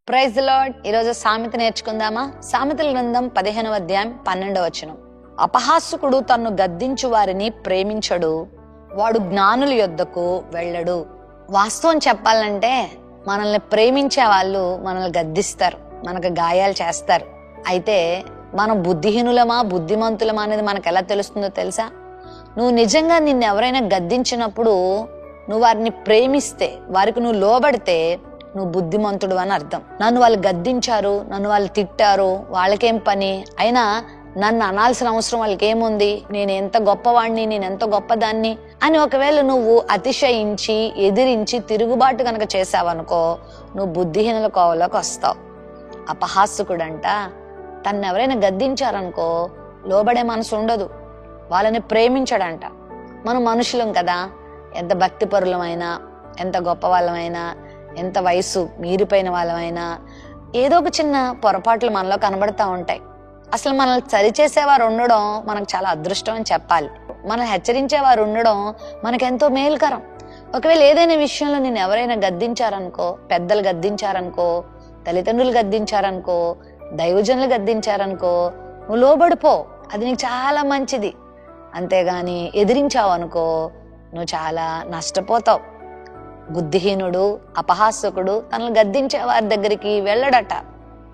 Praise the lord. ఈరోజు సామెత నేర్చుకుందామా? సామెతల గ్రంథం 15వ అధ్యాయం 12వ వచనం. అపహాసకుడు తన్ను గద్దించు వారిని ప్రేమించడు, వాడు జ్ఞానుల యొద్దకు వెళ్ళడు. వాస్తవం చెప్పాలంటే మనల్ని ప్రేమించే వాళ్ళు మనల్ని గద్దిస్తారు, మనకు గాయాలు చేస్తారు. అయితే మనం బుద్ధిహీనులమా బుద్ధిమంతులమా అనేది మనకు ఎలా తెలుస్తుందో తెలుసా? నువ్వు నిజంగా నిన్ను ఎవరైనా గద్దించినప్పుడు నువ్వు వారిని ప్రేమిస్తే, వారికి నువ్వు లోబడితే నువ్వు బుద్ధిమంతుడు అని అర్థం. నన్ను వాళ్ళు గద్దించారు, నన్ను వాళ్ళు తిట్టారు, వాళ్ళకేం పని, అయినా నన్ను అనాల్సిన అవసరం వాళ్ళకి ఏముంది, నేను ఎంత గొప్పవాడిని, నేను ఎంత గొప్పదాన్ని అని ఒకవేళ నువ్వు అతిశయించి ఎదిరించి తిరుగుబాటు కనుక చేసావనుకో, నువ్వు బుద్ధిహీనుల కోవలోకి వస్తావు. అపహాసకుడంట తను ఎవరైనా గద్దించారనుకో లోబడే మనసు ఉండదు, వాళ్ళని ప్రేమించడంట. మనం మనుషులం కదా, ఎంత భక్తిపరులమైనా, ఎంత గొప్ప వాళ్ళమైనా, ఎంత వయసు మీరిపోయిన వాళ్ళమైనా ఏదో ఒక చిన్న పొరపాట్లు మనలో కనబడతా ఉంటాయి. అసలు మనల్ని సరిచేసేవారు ఉండడం మనకు చాలా అదృష్టం అని చెప్పాలి. మనల్ని హెచ్చరించేవారు ఉండడం మనకెంతో మేలుకరం. ఒకవేళ ఏదైనా విషయంలో నేను ఎవరైనా గద్దించారనుకో, పెద్దలు గద్దించారనుకో, తల్లిదండ్రులు గద్దించారనుకో, దైవజనులు గద్దించారనుకో, నువ్వు లోబడిపో, అది నీకు చాలా మంచిది. అంతేగాని ఎదిరించావు అనుకో నువ్వు చాలా నష్టపోతావు. బుద్ధిహీనుడు అపహాసకుడు తనను గద్దించే వారి దగ్గరికి వెళ్ళడట,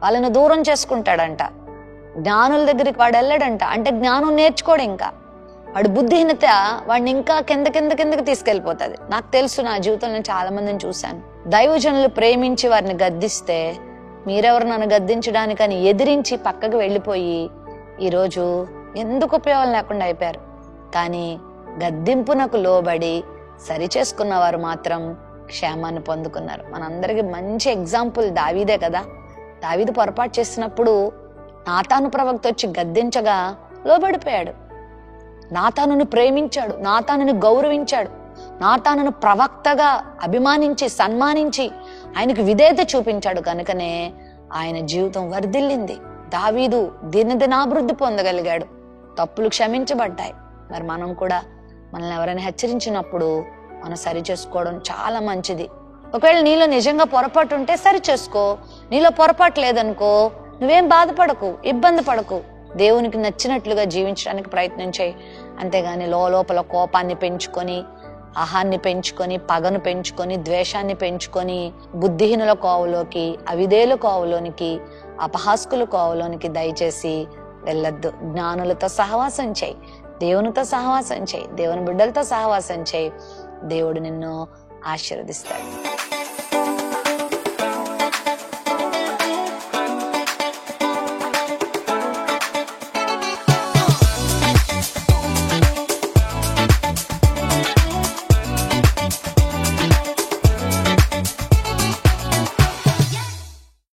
వాళ్ళని దూరం చేసుకుంటాడంట. జ్ఞానుల దగ్గరికి వాడు వెళ్ళడంట, అంటే జ్ఞానం నేర్చుకోడు. ఇంకా వాడు బుద్ధిహీనత వాడిని ఇంకా కిందకి తీసుకెళ్ళిపోతుంది. నాకు తెలుసు, నా జీవితంలో నేను చాలా మందిని చూశాను. దైవజనులు ప్రేమించి వారిని గద్దిస్తే మీరెవరు నన్ను గద్దించడానికని ఎదిరించి పక్కకు వెళ్ళిపోయి ఈరోజు ఎందుకు ఉపయోగం లేకుండా అయిపోయారు. కానీ గద్దింపునకు లోబడి సరి చేసుకున్న వారు మాత్రం క్షేమాన్ని పొందుకున్నారు. మనందరికి మంచి ఎగ్జాంపుల్ దావీదే కదా. దావీదు పొరపాటు చేసినప్పుడు నాతాను ప్రవక్త వచ్చి గద్దించగా లోబడిపోయాడు. నాతానుని ప్రేమించాడు, నాతానుని గౌరవించాడు, నాతానును ప్రవక్తగా అభిమానించి సన్మానించి ఆయనకు విధేయత చూపించాడు. కనుకనే ఆయన జీవితం వర్ధిల్లింది. దావీదు దినదినాభివృద్ధి పొందగలిగాడు, తప్పులు క్షమించబడ్డాయి. మరి మనం కూడా మనల్ని ఎవరైనా హెచ్చరించినప్పుడు మనం సరి చేసుకోవడం చాలా మంచిది. ఒకవేళ నీలో నిజంగా పొరపాటు ఉంటే సరి చేసుకో, నీలో పొరపాటు లేదనుకో నువ్వేం బాధపడకు, ఇబ్బంది పడకు. దేవునికి నచ్చినట్లుగా జీవించడానికి ప్రయత్నం చేయి. అంతేగాని లోపల కోపాన్ని పెంచుకొని, అహాన్ని పెంచుకొని, పగను పెంచుకొని, ద్వేషాన్ని పెంచుకొని బుద్ధిహీనుల కోవలోకి, అవిధేయుల కోవలోనికి, అపహాస్కుల కోవలోనికి దయచేసి వెళ్ళొద్దు. జ్ఞానులతో సహవాసం చేయి, దేవునితో సహవాసం చేయి, దేవుని బిడ్డలతో సహవాసం చేయి. దేవుడు నిన్ను ఆశీర్వదిస్తాడు.